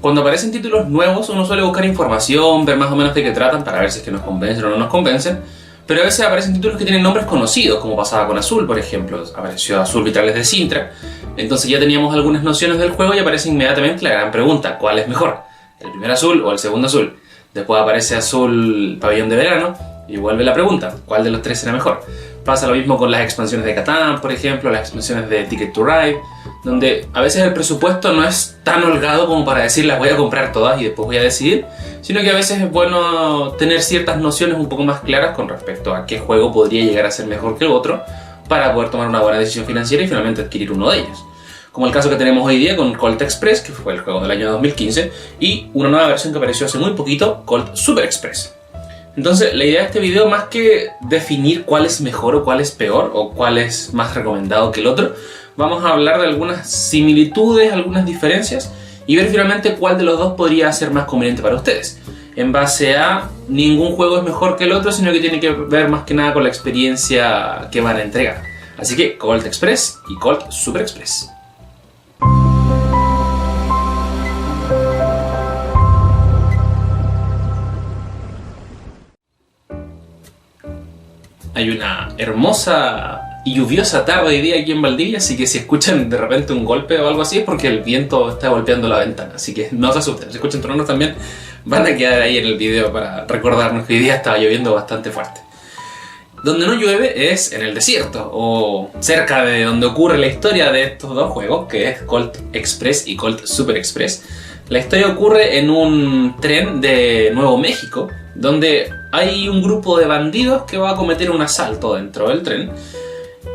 cuando aparecen títulos nuevos uno suele buscar información, ver más o menos de qué tratan para ver si es que nos convencen o no nos convencen, pero a veces aparecen títulos que tienen nombres conocidos, como pasaba con Azul, por ejemplo. Apareció Azul Vitrales de Sintra, entonces ya teníamos algunas nociones del juego y aparece inmediatamente la gran pregunta: ¿cuál es mejor? ¿El primer Azul o el segundo Azul? Después aparece Azul Pabellón de Verano y vuelve la pregunta: ¿cuál de los tres será mejor? Pasa lo mismo con las expansiones de Catán, por ejemplo, las expansiones de Ticket to Ride, donde a veces el presupuesto no es tan holgado como para decir las voy a comprar todas y después voy a decidir, sino que a veces es bueno tener ciertas nociones un poco más claras con respecto a qué juego podría llegar a ser mejor que el otro para poder tomar una buena decisión financiera y finalmente adquirir uno de ellos. Como el caso que tenemos hoy día con Colt Express, que fue el juego del año 2015, y una nueva versión que apareció hace muy poquito, Colt Super Express. Entonces, la idea de este video, más que definir cuál es mejor o cuál es peor o cuál es más recomendado que el otro, vamos a hablar de algunas similitudes, algunas diferencias y ver finalmente cuál de los dos podría ser más conveniente para ustedes. En base a ningún juego es mejor que el otro, sino que tiene que ver más que nada con la experiencia que van a entregar. Así que Colt Express y Colt Super Express. Hay una hermosa y lluviosa tarde hoy día aquí en Valdivia, así que si escuchan de repente un golpe o algo así es porque el viento está golpeando la ventana, así que no se asusten. Si escuchan truenos también van a quedar ahí en el video para recordarnos que hoy día estaba lloviendo bastante fuerte. Donde no llueve es en el desierto, o cerca de donde ocurre la historia de estos dos juegos, que es Colt Express y Colt Super Express. La historia ocurre en un tren de Nuevo México, donde hay un grupo de bandidos que va a cometer un asalto dentro del tren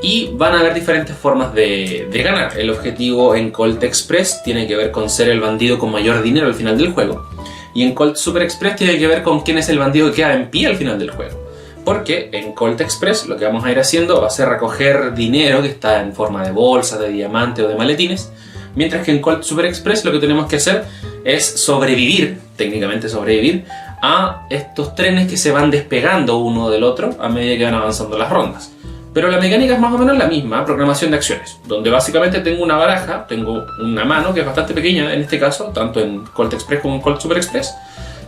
y van a haber diferentes formas de ganar. El objetivo en Colt Express tiene que ver con ser el bandido con mayor dinero al final del juego, y en Colt Super Express tiene que ver con quién es el bandido que queda en pie al final del juego. Porque en Colt Express lo que vamos a ir haciendo va a ser recoger dinero que está en forma de bolsas, de diamante o de maletines, mientras que en Colt Super Express lo que tenemos que hacer es sobrevivir, técnicamente sobrevivir, a estos trenes que se van despegando uno del otro a medida que van avanzando las rondas. Pero la mecánica es más o menos la misma, programación de acciones, donde básicamente tengo una baraja, tengo una mano que es bastante pequeña en este caso, tanto en Colt Express como en Colt Super Express,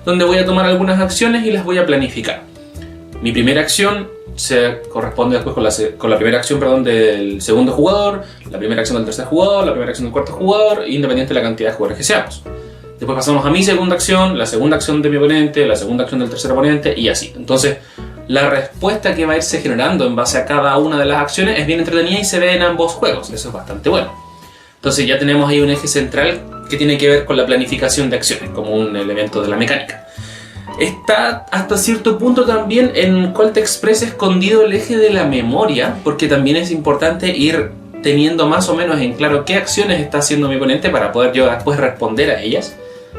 donde voy a tomar algunas acciones y las voy a planificar. Mi primera acción se corresponde después con la primera acción del segundo jugador, la primera acción del tercer jugador, la primera acción del cuarto jugador, independiente de la cantidad de jugadores que seamos. Después pasamos a mi segunda acción, la segunda acción de mi oponente, la segunda acción del tercer oponente y así. Entonces, la respuesta que va a irse generando en base a cada una de las acciones es bien entretenida y se ve en ambos juegos. Eso es bastante bueno. Entonces ya tenemos ahí un eje central que tiene que ver con la planificación de acciones, como un elemento de la mecánica. Está hasta cierto punto también en Colt Express escondido el eje de la memoria, porque también es importante ir teniendo más o menos en claro qué acciones está haciendo mi oponente para poder yo después responder a ellas,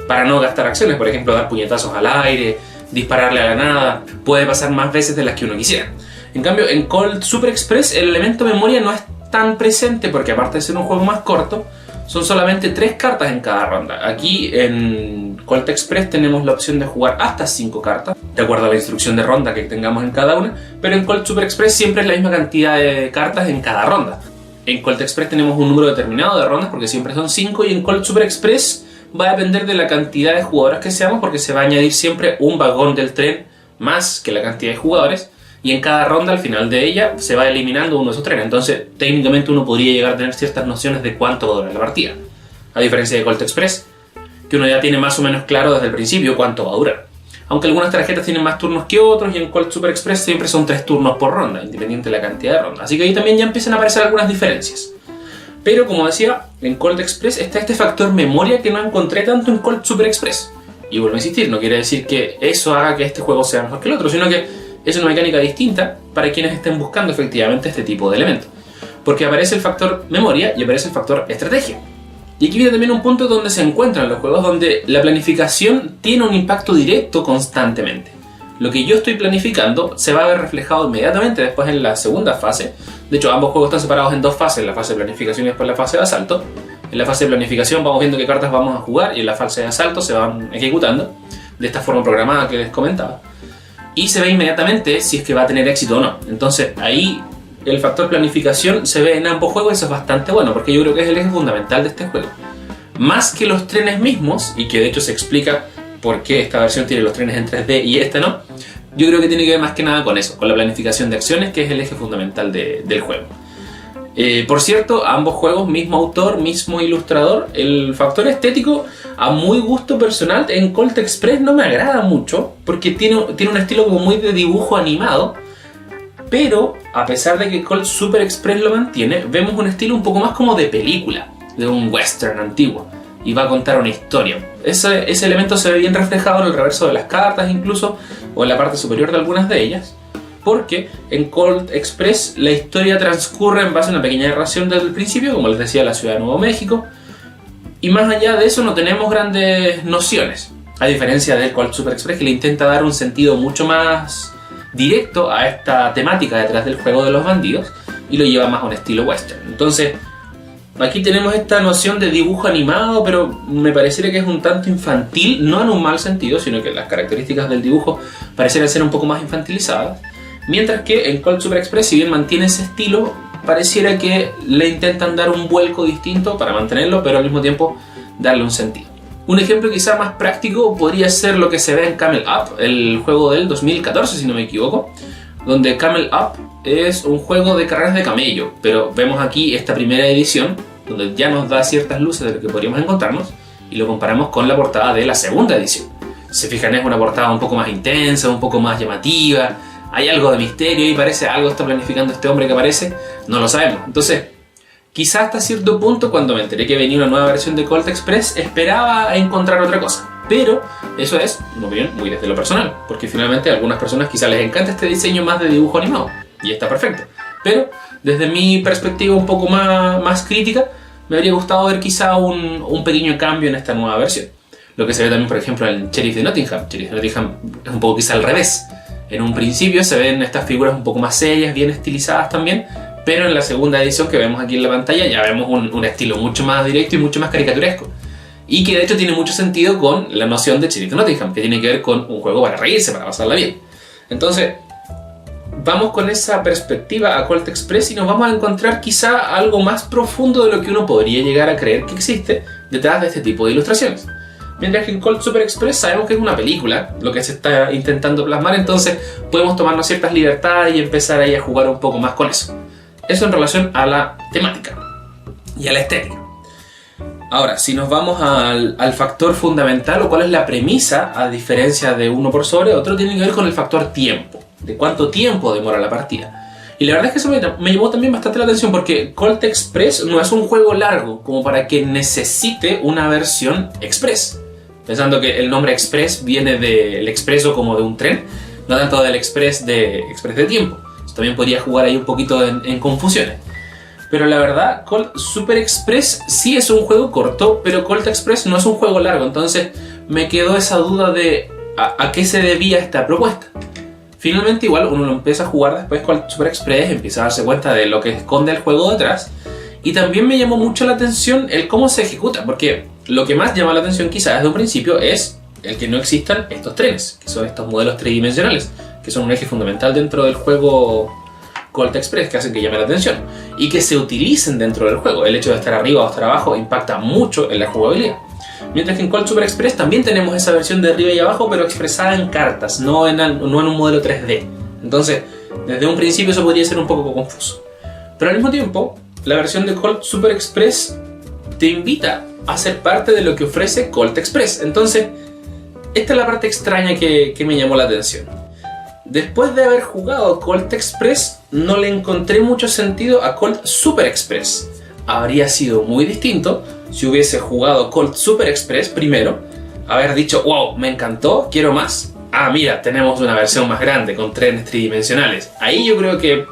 para no gastar acciones, por ejemplo dar puñetazos al aire, dispararle a la nada, puede pasar más veces de las que uno quisiera. En cambio en Colt Super Express el elemento memoria no es tan presente, porque aparte de ser un juego más corto, son solamente 3 cartas en cada ronda. Aquí en Colt Express tenemos la opción de jugar hasta 5 cartas, de acuerdo a la instrucción de ronda que tengamos en cada una, pero en Colt Super Express siempre es la misma cantidad de cartas en cada ronda. En Colt Express tenemos un número determinado de rondas porque siempre son 5, y en Colt Super Express va a depender de la cantidad de jugadores que seamos, porque se va a añadir siempre un vagón del tren más que la cantidad de jugadores, y en cada ronda al final de ella se va eliminando uno de esos trenes. Entonces técnicamente uno podría llegar a tener ciertas nociones de cuánto va a durar la partida, a diferencia de Colt Express, que uno ya tiene más o menos claro desde el principio cuánto va a durar, aunque algunas tarjetas tienen más turnos que otros, y en Colt Super Express siempre son 3 turnos por ronda, independiente de la cantidad de rondas. Así que ahí también ya empiezan a aparecer algunas diferencias. Pero como decía, en Colt Express está este factor memoria que no encontré tanto en Colt Super Express. Y vuelvo a insistir, no quiere decir que eso haga que este juego sea mejor que el otro, sino que es una mecánica distinta para quienes estén buscando efectivamente este tipo de elementos. Porque aparece el factor memoria y aparece el factor estrategia. Y aquí viene también un punto donde se encuentran los juegos donde la planificación tiene un impacto directo constantemente. Lo que yo estoy planificando se va a ver reflejado inmediatamente después en la segunda fase. De hecho, ambos juegos están separados en 2 fases, la fase de planificación y después la fase de asalto. En la fase de planificación vamos viendo qué cartas vamos a jugar, y en la fase de asalto se van ejecutando de esta forma programada que les comentaba. Y se ve inmediatamente si es que va a tener éxito o no. Entonces ahí el factor planificación se ve en ambos juegos, y eso es bastante bueno, porque yo creo que es el eje fundamental de este juego. más que los trenes mismos, y que de hecho se explica por qué esta versión tiene los trenes en 3D y esta no, yo creo que tiene que ver más que nada con eso, con la planificación de acciones, que es el eje fundamental del juego. Por cierto, ambos juegos, mismo autor, mismo ilustrador. El factor estético, a muy gusto personal, en Colt Express no me agrada mucho, porque tiene un estilo como muy de dibujo animado. Pero, a pesar de que Colt Super Express lo mantiene, vemos un estilo un poco más como de película, de un western antiguo, y va a contar una historia. Ese elemento se ve bien reflejado en el reverso de las cartas incluso, o en la parte superior de algunas de ellas, porque en Colt Express la historia transcurre en base a una pequeña narración desde el principio, como les decía, la ciudad de Nuevo México, y más allá de eso no tenemos grandes nociones, a diferencia del Colt Super Express, que le intenta dar un sentido mucho más directo a esta temática detrás del juego de los bandidos y lo lleva más a un estilo western. Entonces, aquí tenemos esta noción de dibujo animado, pero me pareciera que es un tanto infantil, no en un mal sentido, sino que las características del dibujo parecieran ser un poco más infantilizadas. Mientras que en Colt Super Express, si bien mantiene ese estilo, pareciera que le intentan dar un vuelco distinto para mantenerlo, pero al mismo tiempo darle un sentido. Un ejemplo quizá más práctico podría ser lo que se ve en Camel Up, el juego del 2014 si no me equivoco, donde Camel Up es un juego de carreras de camello, pero vemos aquí esta primera edición, donde ya nos da ciertas luces de lo que podríamos encontrarnos, y lo comparamos con la portada de la segunda edición. Si se fijan, es una portada un poco más intensa, un poco más llamativa, hay algo de misterio y parece algo está planificando este hombre que aparece, no lo sabemos. Entonces, quizás hasta cierto punto, cuando me enteré que venía una nueva versión de Colt Express, esperaba encontrar otra cosa. Pero eso es una opinión muy desde lo personal, porque finalmente a algunas personas quizás les encanta este diseño más de dibujo animado, y está perfecto. Pero desde mi perspectiva un poco más crítica, me habría gustado ver quizá un pequeño cambio en esta nueva versión. Lo que se ve también, por ejemplo, en Sheriff de Nottingham. Sheriff de Nottingham es un poco quizá al revés. En un principio se ven estas figuras un poco más serias, bien estilizadas también, pero en la segunda edición que vemos aquí en la pantalla ya vemos un estilo mucho más directo y mucho más caricaturesco. Y que de hecho tiene mucho sentido con la noción de Sheriff de Nottingham, que tiene que ver con un juego para reírse, para pasarla bien. Entonces, vamos con esa perspectiva a Colt Express y nos vamos a encontrar quizá algo más profundo de lo que uno podría llegar a creer que existe detrás de este tipo de ilustraciones. Mientras que en Colt Super Express sabemos que es una película lo que se está intentando plasmar, entonces podemos tomarnos ciertas libertades y empezar ahí a jugar un poco más con eso. Eso en relación a la temática y a la estética. Ahora, si nos vamos al factor fundamental o cuál es la premisa, a diferencia de uno por sobre otro, tiene que ver con el factor tiempo, de cuánto tiempo demora la partida. Y la verdad es que eso me llamó también bastante la atención, porque Colt Express no es un juego largo como para que necesite una versión Express. Pensando que el nombre Express viene del expreso como de un tren, no tanto del Express de tiempo. Eso también podría jugar ahí un poquito en confusiones. Pero la verdad, Colt Super Express sí es un juego corto, pero Colt Express no es un juego largo. Entonces me quedó esa duda de a qué se debía esta propuesta. Finalmente igual uno lo empieza a jugar después Colt Super Express, empieza a darse cuenta de lo que esconde el juego detrás. Y también me llamó mucho la atención el cómo se ejecuta, porque lo que más llama la atención quizás desde un principio es el que no existan estos trenes, que son estos modelos tridimensionales, que son un eje fundamental dentro del juego Colt Express, que hacen que llame la atención y que se utilicen dentro del juego. El hecho de estar arriba o estar abajo impacta mucho en la jugabilidad. Mientras que en Colt Super Express también tenemos esa versión de arriba y abajo, pero expresada en cartas, no en un modelo 3D. Entonces, desde un principio eso podría ser un poco confuso. Pero al mismo tiempo, la versión de Colt Super Express te invita a ser parte de lo que ofrece Colt Express. Entonces, esta es la parte extraña que me llamó la atención. Después de haber jugado Colt Express, no le encontré mucho sentido a Colt Super Express. Habría sido muy distinto si hubiese jugado Colt Super Express primero, haber dicho, wow, me encantó, quiero más. Ah, mira, tenemos una versión más grande con trenes tridimensionales. Ahí yo creo que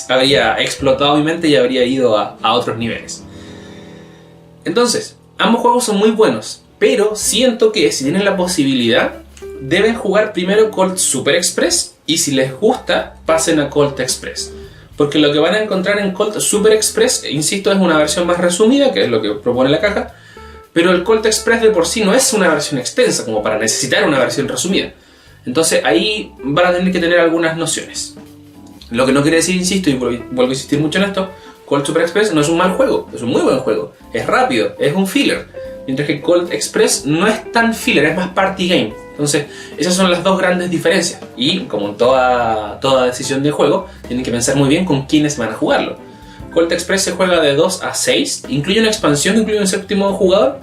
habría explotado mi mente y habría ido a otros niveles. Entonces, ambos juegos son muy buenos, pero siento que si tienen la posibilidad, deben jugar primero Colt Super Express y si les gusta, pasen a Colt Express. Porque lo que van a encontrar en Colt Super Express, insisto, es una versión más resumida, que es lo que propone la caja, pero el Colt Express de por sí no es una versión extensa como para necesitar una versión resumida. Entonces ahí van a tener que tener algunas nociones. Lo que no quiere decir, insisto, y vuelvo a insistir mucho en esto, Colt Super Express no es un mal juego, es un muy buen juego, es rápido, es un filler. mientras que Colt Express no es tan filler, es más party game. Entonces, esas son las dos grandes diferencias. Y como en toda decisión de juego, tienen que pensar muy bien con quiénes van a jugarlo. Colt Express se juega de 2 a 6, incluye una expansión, incluye un séptimo jugador,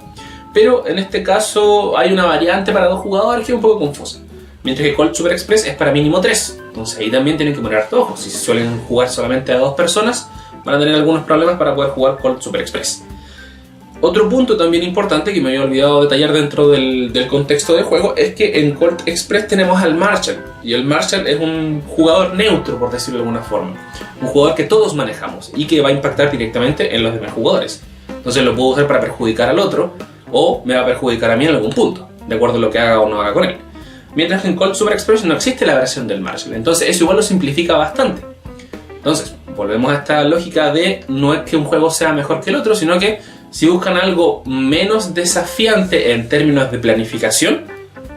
pero en este caso hay una variante para 2 jugadores que es un poco confusa. Mientras que Colt Super Express es para mínimo 3. Entonces ahí también tienen que poner harto ojo. Si suelen jugar solamente a 2 personas, van a tener algunos problemas para poder jugar Colt Super Express. Otro punto también importante que me había olvidado detallar dentro del contexto de juego es que en Colt Express tenemos al Marshal. Y el Marshal es un jugador neutro, por decirlo de alguna forma. Un jugador que todos manejamos y que va a impactar directamente en los demás jugadores. Entonces lo puedo usar para perjudicar al otro o me va a perjudicar a mí en algún punto, de acuerdo a lo que haga o no haga con él. Mientras que en Colt Super Express no existe la versión del Marshal. Entonces eso igual lo simplifica bastante. Entonces, volvemos a esta lógica de no es que un juego sea mejor que el otro, sino que si buscan algo menos desafiante en términos de planificación,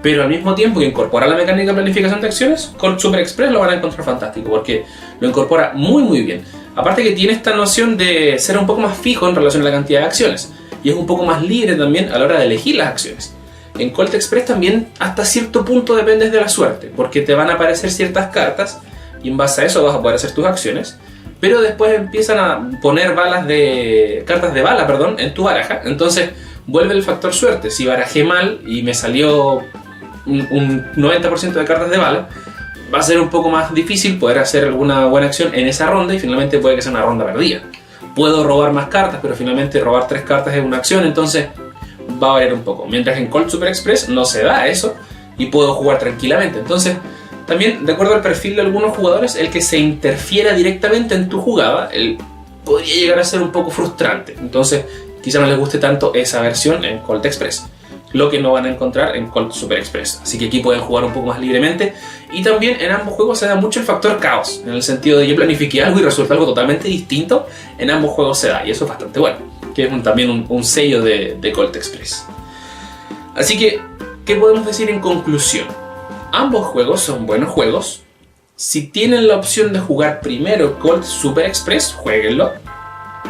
pero al mismo tiempo que incorpora la mecánica de planificación de acciones, Colt Super Express lo van a encontrar fantástico, porque lo incorpora muy bien. Aparte que tiene esta noción de ser un poco más fijo en relación a la cantidad de acciones, y es un poco más libre también a la hora de elegir las acciones. En Colt Express también hasta cierto punto dependes de la suerte, porque te van a aparecer ciertas cartas, y en base a eso vas a poder hacer tus acciones, pero después empiezan a poner cartas de bala, en tu baraja. Entonces vuelve el factor suerte. Si barajé mal y me salió un 90% de cartas de bala, va a ser un poco más difícil poder hacer alguna buena acción en esa ronda y finalmente puede que sea una ronda perdida. Puedo robar más cartas, pero finalmente robar 3 cartas es una acción, entonces va a variar un poco. Mientras que en Colt Super Express no se da eso y puedo jugar tranquilamente. Entonces, también, de acuerdo al perfil de algunos jugadores, el que se interfiera directamente en tu jugada, podría llegar a ser un poco frustrante. Entonces, quizá no les guste tanto esa versión en Colt Express, lo que no van a encontrar en Colt Super Express. Así que aquí pueden jugar un poco más libremente. Y también en ambos juegos se da mucho el factor caos, en el sentido de yo planifiqué algo y resulta algo totalmente distinto. En ambos juegos se da, y eso es bastante bueno, que es también un sello de Colt Express. Así que, ¿qué podemos decir en conclusión? Ambos juegos son buenos juegos. Si tienen la opción de jugar primero Colt Super Express, jueguenlo.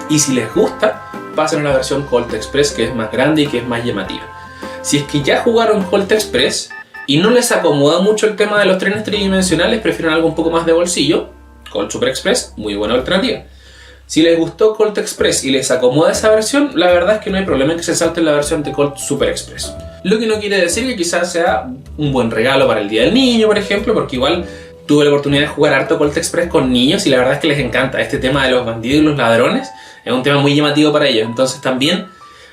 Y si les gusta, pasen a la versión Colt Express, que es más grande y que es más llamativa. Si es que ya jugaron Colt Express y no les acomoda mucho el tema de los trenes tridimensionales, prefieren algo un poco más de bolsillo, Colt Super Express, muy buena alternativa. Si les gustó Colt Express y les acomoda esa versión, la verdad es que no hay problema en que se salten la versión de Colt Super Express. Lo que no quiere decir que quizás sea un buen regalo para el Día del Niño, por ejemplo, porque igual tuve la oportunidad de jugar harto Colt Express con niños y la verdad es que les encanta. Este tema de los bandidos y los ladrones es un tema muy llamativo para ellos. Entonces también,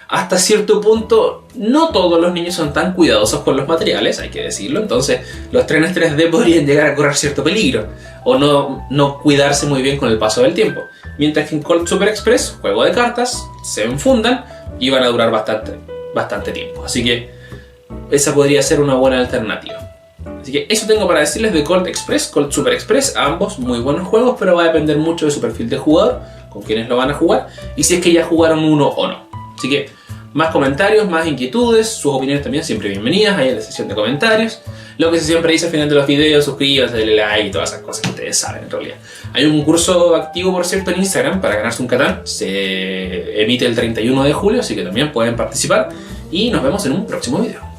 hasta cierto punto, no todos los niños son tan cuidadosos con los materiales, hay que decirlo. Entonces los trenes 3D podrían llegar a correr cierto peligro o no cuidarse muy bien con el paso del tiempo. Mientras que en Colt Super Express, juego de cartas, se enfundan y van a durar bastante tiempo. Así que esa podría ser una buena alternativa. Así que eso tengo para decirles de Colt Express, Colt Super Express, ambos muy buenos juegos, pero va a depender mucho de su perfil de jugador, con quienes lo van a jugar y si es que ya jugaron uno o no. Así que más comentarios, más inquietudes, sus opiniones también siempre bienvenidas ahí en la sección de comentarios. Lo que se siempre dice al final de los videos, suscríbanse, denle like y todas esas cosas que ustedes saben en realidad. Hay un concurso activo, por cierto, en Instagram para ganarse un Catán. Se emite el 31 de julio, así que también pueden participar. Y nos vemos en un próximo video.